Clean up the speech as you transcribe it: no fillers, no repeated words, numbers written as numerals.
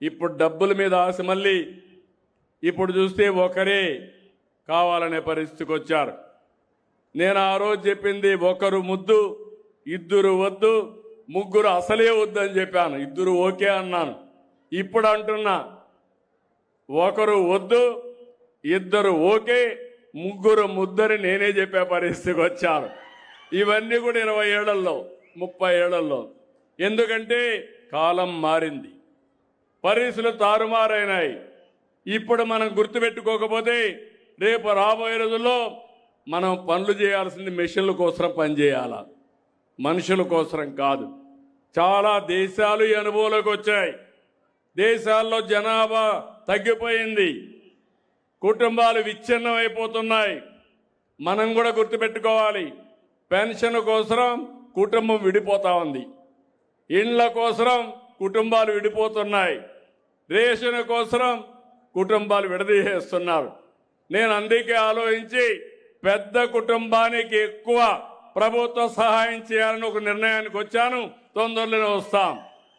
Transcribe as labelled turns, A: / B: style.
A: ఇప్పుడు డబ్బుల మీద ఆశ మళ్ళీ ఇప్పుడు చూస్తే ఒకరే కావాలనే పరిస్థితికి వచ్చారు. నేను ఆ రోజు చెప్పింది ఒకరు ముద్దు, ఇద్దరు వద్దు, ముగ్గురు అసలే వద్దని చెప్పాను. ఇద్దరు ఓకే అన్నాను. ఇప్పుడు అంటున్నా ఒకరు వద్దు, ఇద్దరు ఓకే, ముగ్గురు ముద్దని నేనే చెప్పే పరిస్థితికి వచ్చాను. ఇవన్నీ కూడా 20 ఏళ్లలో 30 ఏళ్లలో. ఎందుకంటే కాలం మారింది, పరిస్థితులు తారుమారైనాయి. ఇప్పుడు మనం గుర్తుపెట్టుకోకపోతే రేపు రాబోయే రోజుల్లో మనం పనులు చేయాల్సింది మెషిన్ల కోసం పనిచేయాల, మనుషుల కోసం కాదు. చాలా దేశాలు ఈ అనుభవంలోకి వచ్చాయి. దేశాల్లో జనాభా తగ్గిపోయింది, కుటుంబాలు విచ్ఛిన్నం అయిపోతున్నాయి. మనం కూడా గుర్తుపెట్టుకోవాలి, పెన్షన్ కోసం కుటుంబం విడిపోతా ఉంది, ఇండ్ల కోసం కుటుంబాలు విడిపోతున్నాయి, రేషన్ కోసం కుటుంబాలు విడదీసేస్తున్నారు. నేను అందుకే ఆలోచించి పెద్ద కుటుంబానికి ఎక్కువ ప్రభుత్వ సహాయం చేయాలని ఒక నిర్ణయానికి వచ్చాను. తొందరలోనే వస్తాం.